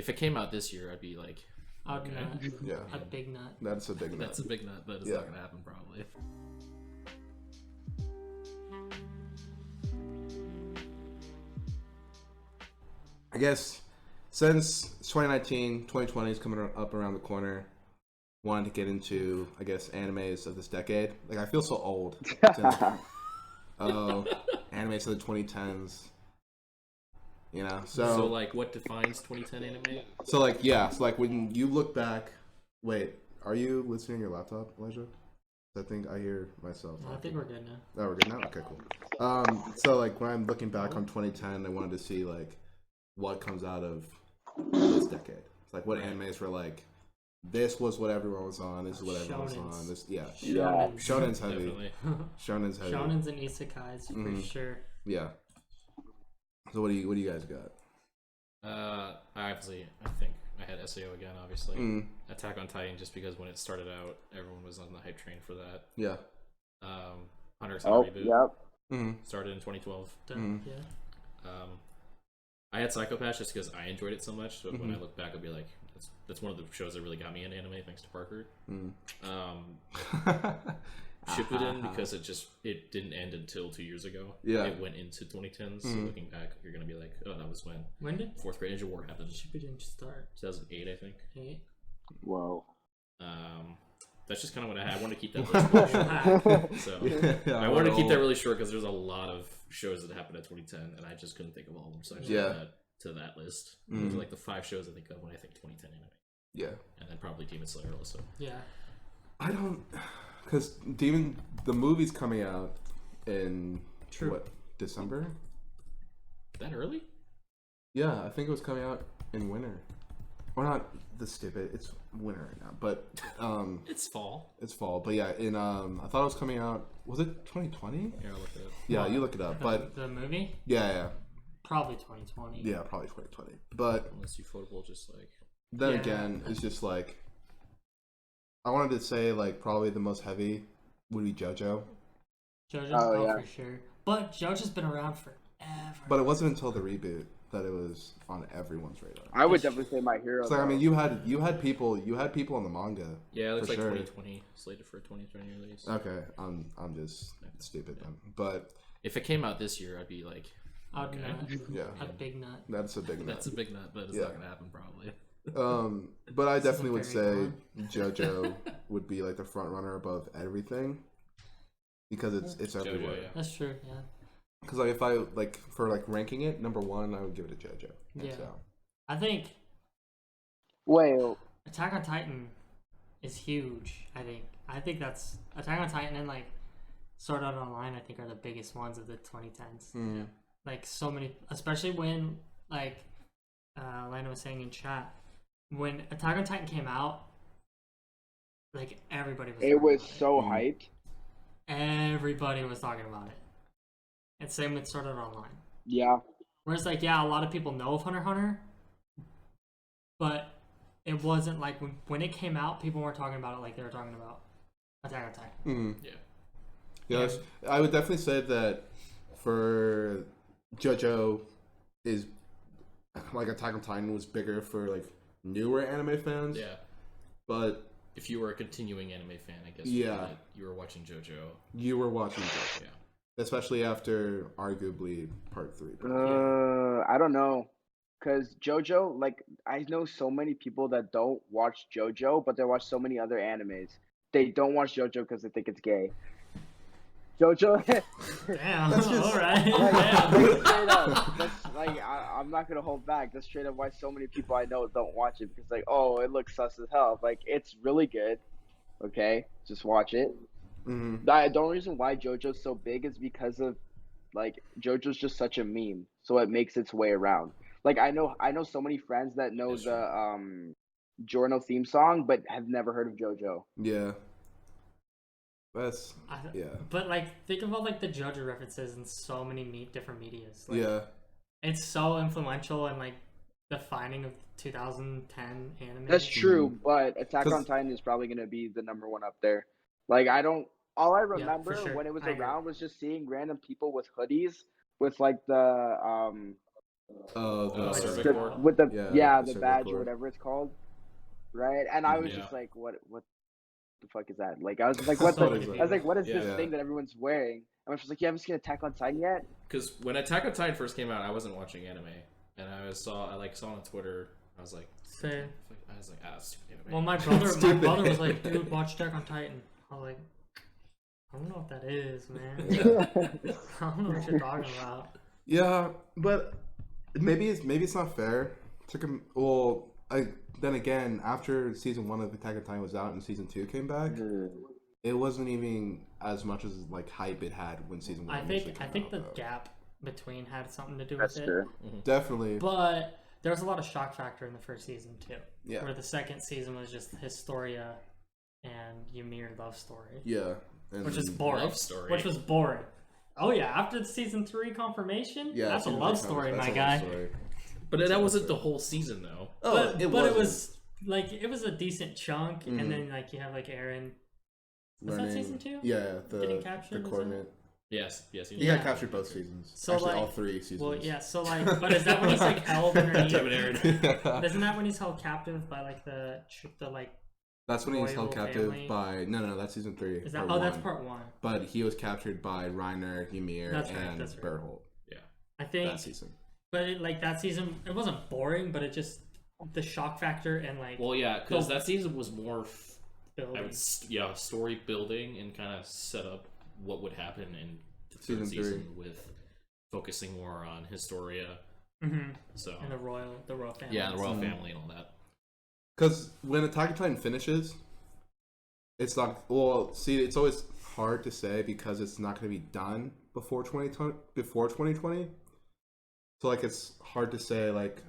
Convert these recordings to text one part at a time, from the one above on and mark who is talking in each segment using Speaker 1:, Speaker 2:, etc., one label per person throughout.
Speaker 1: If it came out this year, I'd be like,
Speaker 2: I'd
Speaker 1: okay.
Speaker 2: nut.
Speaker 3: Yeah.
Speaker 2: A big nut.
Speaker 3: That's a big nut.
Speaker 1: That's a big nut, but it's
Speaker 3: Yeah.
Speaker 1: not gonna happen probably.
Speaker 3: I guess since 2019, 2020 is coming up around the corner, wanted to get into, I guess, animes of this decade. Like, I feel so old. Oh, animes of the 2010s. You know,
Speaker 1: So like, what defines 2010 anime?
Speaker 3: So like, yeah, so like when you look back, wait, are you listening on your laptop, Elijah? I think I hear myself.
Speaker 2: I think we're good now.
Speaker 3: Oh, we're good now? Okay, cool. So like when I'm looking back on 2010, I wanted to see like what comes out of this decade. It's like what animes were like, this was what everyone was on, this is what everyone was on. This, yeah. Shonen's heavy.
Speaker 1: Definitely.
Speaker 3: Shonen's heavy.
Speaker 2: Shonen's and isekais for sure.
Speaker 3: Yeah. So what do you guys got?
Speaker 1: I think I had SAO again, obviously. Attack on Titan, just because when it started out, everyone was on the hype train for that.
Speaker 3: Yeah.
Speaker 1: Hunter x Hunter reboot.
Speaker 4: Yep.
Speaker 1: Started in 2012.
Speaker 2: Yeah.
Speaker 1: I had Psycho Pass just because I enjoyed it so much. So when I look back, I'll be like, that's one of the shows that really got me into anime, thanks to Parker. Shippuden, because it didn't end until 2 years ago.
Speaker 3: Yeah.
Speaker 1: It went into 2010. So looking back, you're gonna be like, oh, that was when
Speaker 2: Did
Speaker 1: fourth grade Ninja War happened.
Speaker 2: Shippuden start?
Speaker 1: 2008, I think.
Speaker 2: 8.
Speaker 4: Whoa.
Speaker 1: That's just kind of what I had. I wanted to keep that list really short. So I wanted to keep that really short because there's a lot of shows that happened at 2010, and I just couldn't think of all of them. So I just added that to that list. Those are like the 5 shows I think of when I think 2010 anime.
Speaker 3: Yeah.
Speaker 1: And then probably Demon Slayer also.
Speaker 2: Yeah.
Speaker 3: I don't, because the movie's coming out in what, December?
Speaker 1: That early?
Speaker 3: Yeah, I think it was coming out in winter. Or not the stupid. It's winter right now, but
Speaker 1: it's fall.
Speaker 3: It's fall, but yeah, in I thought it was coming out. Was it 2020?
Speaker 1: Here, I'll look it up.
Speaker 3: Yeah, you look it up. But
Speaker 2: the movie?
Speaker 3: Yeah.
Speaker 2: Probably 2020.
Speaker 3: Yeah, probably 2020. But
Speaker 1: unless you football, just like
Speaker 3: then again, it's just like I wanted to say like probably the most heavy would be JoJo.
Speaker 2: JoJo's for sure, but JoJo's been around forever.
Speaker 3: But it wasn't until the reboot that it was on everyone's radar.
Speaker 4: I would definitely say My Hero.
Speaker 3: So I mean, you had people on the manga.
Speaker 1: Yeah, it looks like
Speaker 3: sure.
Speaker 1: 2020, slated for a 2020 release.
Speaker 3: Okay, I'm just stupid then. But
Speaker 1: if it came out this year, I'd be like,
Speaker 2: okay.
Speaker 3: Yeah,
Speaker 2: a big nut.
Speaker 3: That's a big nut.
Speaker 1: That's a big nut, but it's not gonna happen probably.
Speaker 3: But I definitely would say JoJo would be like the front runner above everything because it's everywhere.
Speaker 1: JoJo, yeah.
Speaker 2: That's true. Yeah.
Speaker 3: Because like if I like for like ranking it number 1, I would give it to JoJo.
Speaker 2: Yeah.
Speaker 3: So.
Speaker 2: I think.
Speaker 4: Wait.
Speaker 2: Attack on Titan is huge. I think that's Attack on Titan and like Sword Art Online. I think are the biggest ones of the 2010s. Like so many, especially when like Lana was saying in chat, when Attack on Titan came out, like everybody was.
Speaker 4: It was so hyped.
Speaker 2: Everybody was talking about it. And same with Sword Art Online.
Speaker 4: Yeah.
Speaker 2: Whereas like a lot of people know of Hunter x Hunter, but it wasn't like when it came out, people weren't talking about it like they were talking about Attack on Titan.
Speaker 3: Yeah. I would definitely say that for JoJo is like Attack on Titan was bigger for like newer anime fans.
Speaker 1: Yeah.
Speaker 3: But
Speaker 1: if you were a continuing anime fan, I guess you were watching JoJo.
Speaker 3: You were watching JoJo. Yeah. Especially after arguably part 3.
Speaker 4: I don't know. Because JoJo, like, I know so many people that don't watch JoJo, but they watch so many other animes. They don't watch JoJo because they think it's gay. JoJo.
Speaker 2: Damn. All right.
Speaker 4: Like, straight up. That's like I'm not gonna hold back. That's straight up why so many people I know don't watch it because like, oh, it looks sus as hell. Like, it's really good. Okay, just watch it. The only reason why JoJo's so big is because of like JoJo's just such a meme, so it makes its way around. Like I know so many friends that know the Giorno theme song, but have never heard of JoJo.
Speaker 3: Yeah.
Speaker 2: But like, think about like the JoJo references in so many different medias. Like, it's so influential and like defining of 2010 anime.
Speaker 4: That's true, but Attack on Titan is probably gonna be the number 1 up there. Like all I remember when it was around was just seeing random people with hoodies with like the
Speaker 1: cervical.
Speaker 4: with the
Speaker 3: the
Speaker 4: the badge
Speaker 3: cervical.
Speaker 4: or whatever it's called, right? And I was just like, what the fuck is that? Like, I was just like, what is this thing that everyone's wearing? And I was just like, you haven't seen Attack on Titan yet?
Speaker 1: Because when Attack on Titan first came out, I wasn't watching anime, and I saw on Twitter. I was like,
Speaker 2: same.
Speaker 1: Stupid anime.
Speaker 2: Well, my brother was like, dude, watch Attack on Titan. I was like, I don't know what that is, man. I don't know what you're talking about.
Speaker 3: Yeah, but maybe it's not fair. Then again, after season 1 of Attack on Titan was out and season 2 came back, it wasn't even as much as like hype it had when season 1.
Speaker 2: I think the gap between had something to do with it.
Speaker 4: True.
Speaker 3: Definitely.
Speaker 2: But there was a lot of shock factor in the first season too.
Speaker 3: Yeah.
Speaker 2: Where the second season was just Historia and Ymir love story.
Speaker 3: Yeah.
Speaker 2: Which is boring.
Speaker 1: Love story.
Speaker 2: Which was boring. Oh yeah, after the season 3 confirmation, that's a love story, my guy.
Speaker 1: But that wasn't the whole season though.
Speaker 2: But it was like it was a decent chunk, and then like you have like Aaron. Was that season 2?
Speaker 3: Yeah,
Speaker 2: getting captured.
Speaker 3: The coordinate.
Speaker 1: Yes.
Speaker 3: He got captured both seasons. So actually, all 3 seasons.
Speaker 2: Well, yeah. So like, but is that when he's like held underneath? Isn't that when he's held captive by like the like?
Speaker 3: That's when he's held captive by no. That's season 3.
Speaker 2: Is that that's part 1?
Speaker 3: But he was captured by Reiner, Ymir, and Berthold.
Speaker 1: Yeah,
Speaker 2: I think
Speaker 3: that season.
Speaker 2: But that season, it wasn't boring, but it just the shock factor and like.
Speaker 1: Well, yeah, because that season was more.
Speaker 2: Building.
Speaker 1: Story building and kind of set up what would happen in the third season with focusing more on Historia.
Speaker 2: Mm-hmm.
Speaker 1: So
Speaker 2: and the royal family.
Speaker 1: Yeah, the royal family and all that.
Speaker 3: Because when Attack on Titan finishes, it's not. Well, see, it's always hard to say because it's not going to be done before 2020. So like, it's hard to say like,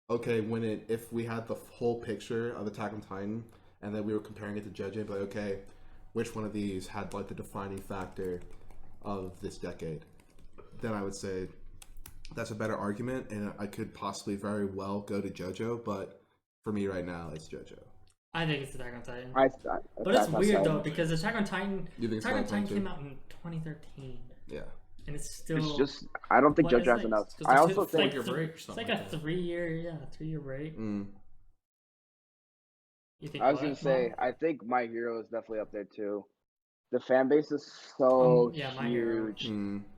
Speaker 3: okay, if we had the whole picture of Attack on Titan. And then we were comparing it to JoJo, but okay, which one of these had like the defining factor of this decade? Then I would say that's a better argument, and I could possibly very well go to JoJo, but for me right now, it's JoJo.
Speaker 2: I think it's Attack on Titan.
Speaker 4: But
Speaker 2: it's weird though because Attack on Titan came out in 2013.
Speaker 3: Yeah.
Speaker 2: And it's still.
Speaker 4: It's just I don't think JoJo has enough. I also think
Speaker 2: it's like a 3-year break. You think
Speaker 4: I was gonna say, I think My Hero is definitely up there too. The fan base is so huge.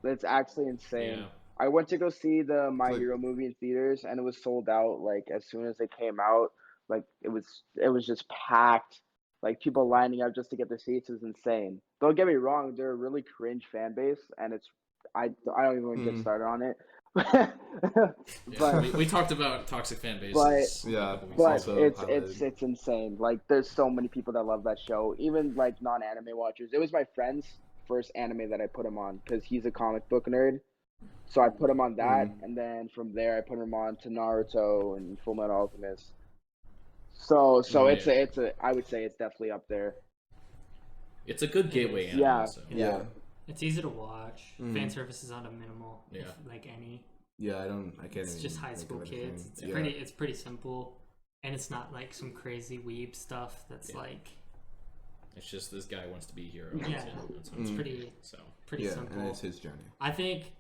Speaker 4: It's actually insane.
Speaker 1: Yeah.
Speaker 4: I went to go see the My Hero movie in theaters, and it was sold out like as soon as it came out. Like it was just packed. Like people lining up just to get their seats. It was insane. Don't get me wrong, they're a really cringe fan base, and I don't even want to get started on it.
Speaker 1: But we talked about toxic fan bases.
Speaker 4: But it's insane. Like there's so many people that love that show, even like non-anime watchers. It was my friend's first anime that I put him on because he's a comic book nerd. So I put him on that, and then from there I put him on to Naruto and Fullmetal Alchemist. So it's a I would say it's definitely up there.
Speaker 1: It's a good gateway anime.
Speaker 4: Yeah.
Speaker 2: It's easy to watch. Fan service is on a minimal, if like any.
Speaker 3: Yeah, I can't.
Speaker 2: It's just high school kids. It's pretty simple, and it's not like some crazy weeb stuff that's like.
Speaker 1: It's just this guy wants to be a hero.
Speaker 2: Yeah, it's pretty simple.
Speaker 3: And it's his journey.
Speaker 2: I think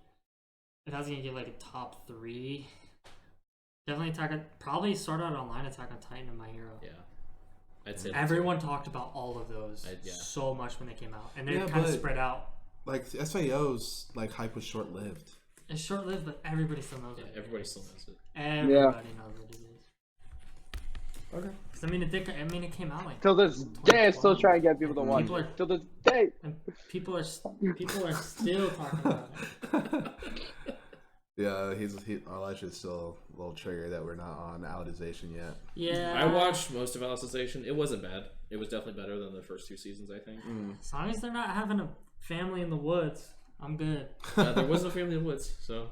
Speaker 2: if I was gonna give like a top 3, definitely probably Sword Art Online, Attack on Titan, and My Hero.
Speaker 1: Yeah. I'd say
Speaker 2: everyone talked about all of those so much when they came out, and they're kind of spread out.
Speaker 3: Like SAO's like hype was short lived.
Speaker 2: It's short lived, but everybody still knows it.
Speaker 1: Everybody still knows it.
Speaker 2: Everybody knows what it is. Okay. Because it came out like
Speaker 4: till this day. I still try and get people to watch it. Till this day,
Speaker 2: and people are still talking about it.
Speaker 3: Yeah, Elijah is still a little triggered that we're not on Alicization yet.
Speaker 2: Yeah.
Speaker 1: I watched most of Alicization. It wasn't bad. It was definitely better than the first 2 seasons, I think.
Speaker 2: As long as they're not having a family in the woods, I'm good.
Speaker 1: There was no family in the woods, so.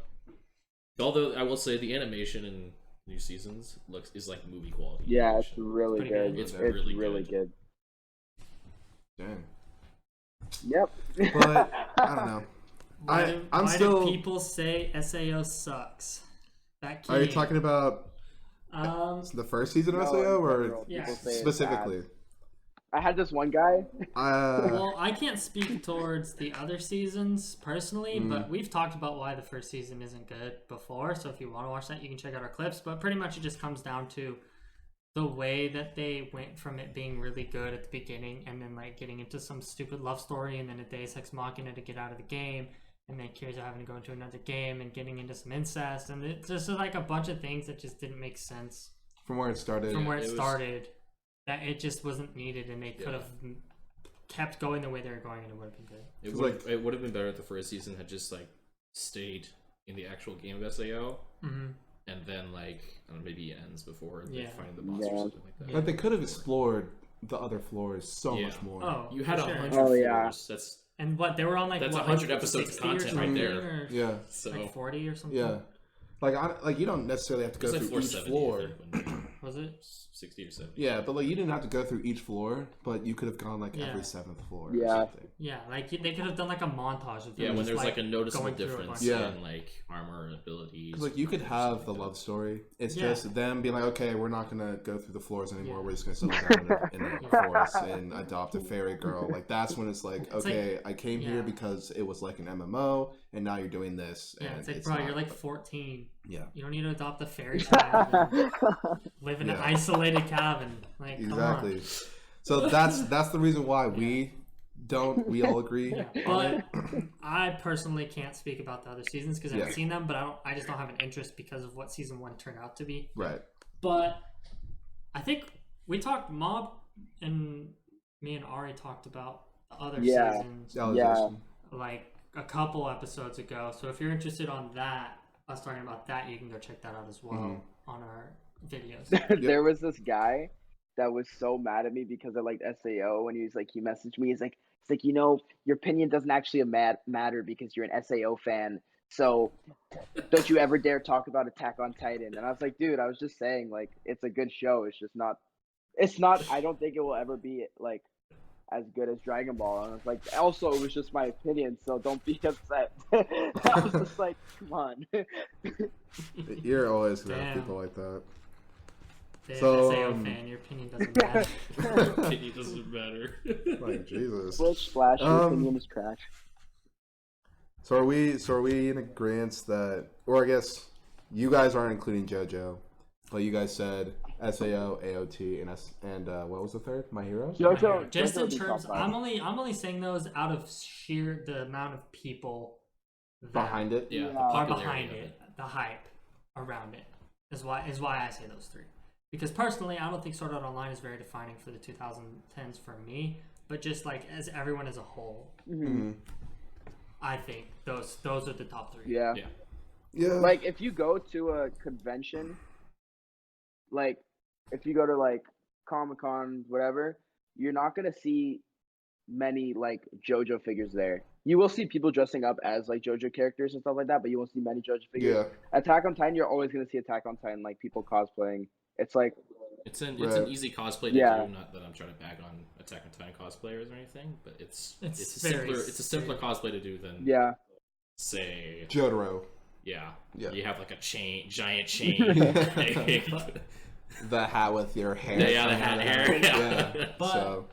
Speaker 1: Although I will say the animation in new seasons is like movie quality.
Speaker 4: Yeah,
Speaker 1: animation.
Speaker 4: it's really good.
Speaker 1: It's really
Speaker 4: good.
Speaker 3: Dang.
Speaker 4: Yep.
Speaker 3: But I don't know.
Speaker 2: Why do people say SAO sucks?
Speaker 3: Are you talking about the first season of SAO or specifically?
Speaker 4: I had this one guy.
Speaker 2: Well, I can't speak towards the other seasons personally, but we've talked about why the first season isn't good before. So if you want to watch that, you can check out our clips. But pretty much it just comes down to the way that they went from it being really good at the beginning and then like getting into some stupid love story and then a Deus Ex Machina to get out of the game and then Kirito having to go into another game and getting into some incest and it's just like a bunch of things that just didn't make sense
Speaker 3: from where it started.
Speaker 2: That it just wasn't needed and they could have kept going the way they were going and it would have been good.
Speaker 1: It would have been better if the first season had just like stayed in the actual game of SAO. And then, like, I don't know, maybe it ends before they find the boss or something like that.
Speaker 3: But they could have explored the other floors so much more.
Speaker 2: Oh,
Speaker 1: you had 100
Speaker 4: Oh,
Speaker 1: floors.
Speaker 4: yeah.
Speaker 1: And
Speaker 2: what they were on like
Speaker 1: that's
Speaker 2: what,
Speaker 1: 100
Speaker 2: like
Speaker 1: episodes of content right there.
Speaker 3: Yeah,
Speaker 1: so
Speaker 2: like 40 or something.
Speaker 3: Yeah, like you don't necessarily have to go through each floor.
Speaker 2: Was it
Speaker 1: 60 or 70?
Speaker 3: Yeah, but like you didn't have to go through each floor, but you could have gone like every 7th floor.
Speaker 4: Yeah.
Speaker 3: Or something.
Speaker 2: Yeah, like they could have done like a montage of them
Speaker 1: when there's like a noticeable
Speaker 2: going through a
Speaker 1: difference
Speaker 2: bunch.
Speaker 1: in like armor abilities.
Speaker 3: Like you could have the love story. It's just them being like, okay, we're not gonna go through the floors anymore. We're just gonna settle down in the forest and adopt a fairy girl. Like that's when it's like, okay,
Speaker 2: like,
Speaker 3: I came here because it was like an MMO, and now you're doing this.
Speaker 2: Yeah,
Speaker 3: and
Speaker 2: it's like, bro, you're like 14.
Speaker 3: Yeah.
Speaker 2: You don't need to adopt a fairy child and live in an isolated cabin. Like,
Speaker 3: exactly.
Speaker 2: Come on.
Speaker 3: So that's the reason why we all agree.
Speaker 2: Yeah. But I personally can't speak about the other seasons because I haven't seen them. But I just don't have an interest because of what season 1 turned out to be.
Speaker 3: Right.
Speaker 2: But I think we talked. Mob and me and Ari talked about the other seasons. Like a couple episodes ago. So if you're interested on that, us talking about that, you can go check that out as well on our videos.
Speaker 4: There was this guy that was so mad at me because I liked SAO, and he messaged me. He's like, you know, your opinion doesn't actually matter because you're an SAO fan. So don't you ever dare talk about Attack on Titan. And I was like, dude, I was just saying, like, it's a good show. It's not. I don't think it will ever be like as good as Dragon Ball. And I was like, also, it was just my opinion, so don't be upset. I was just like, come on.
Speaker 3: You're always gonna have people like that.
Speaker 2: So, SAO fan, your opinion doesn't matter.
Speaker 1: Your opinion doesn't matter.
Speaker 3: Like Jesus.
Speaker 4: Switch slash your opinion is trash.
Speaker 3: So are we in agreement that, or I guess you guys aren't including JoJo, but you guys said SAO, AOT, and what was the third? My Hero.
Speaker 4: JoJo.
Speaker 2: Just
Speaker 4: JoJo
Speaker 2: in terms, I'm only saying those out of sheer the amount of people that
Speaker 3: behind it.
Speaker 2: are behind it, the hype around it is why I say those three. Because personally, I don't think Sword Art Online is very defining for the 2010s for me, but just like as everyone as a whole, I think those are the top three.
Speaker 4: Yeah. Like if you go to a convention, like if you go to like Comic-Con, whatever, you're not gonna see many like JoJo figures there. You will see people dressing up as like JoJo characters and stuff like that, but you won't see many JoJo figures.
Speaker 3: Yeah.
Speaker 4: Attack on Titan, you're always gonna see Attack on Titan, like people cosplaying. It's like
Speaker 1: it's an easy cosplay to do. Not that I'm trying to bag on Attack on Titan cosplayers or anything, but it's a simpler cosplay to do than say
Speaker 3: Jotaro.
Speaker 1: Yeah. You have like a giant chain.
Speaker 3: The hat with your hair.
Speaker 1: Yeah, the hat hair.
Speaker 3: Yeah.
Speaker 2: But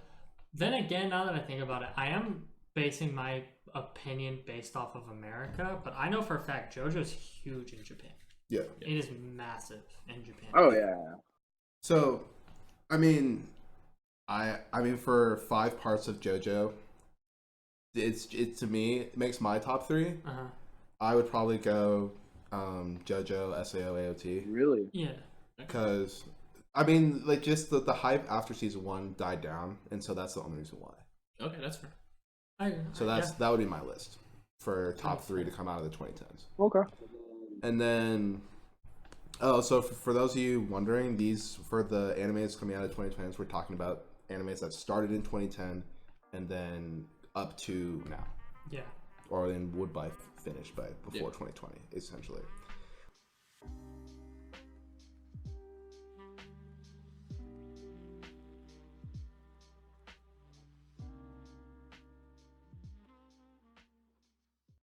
Speaker 2: then again, now that I think about it, I am basing my opinion based off of America, but I know for a fact JoJo's huge in Japan.
Speaker 3: Yeah.
Speaker 2: It is massive in Japan.
Speaker 4: Oh yeah.
Speaker 3: So, I mean, I mean for 5 parts of JoJo, it to me it makes my top 3. I would probably go JoJo, SAO, AOT.
Speaker 4: Really?
Speaker 2: Yeah.
Speaker 3: Because I mean, like just the hype after season 1 died down, and so that's the only reason why.
Speaker 1: Okay, that's fair.
Speaker 3: That would be my list for top 3 to come out of the 2010s.
Speaker 4: Okay.
Speaker 3: And then, so for those of you wondering, these for the animes coming out of 2010s, we're talking about animes that started in 2010 and then up to now.
Speaker 2: Yeah.
Speaker 3: Or then would by finish by before 2020, essentially.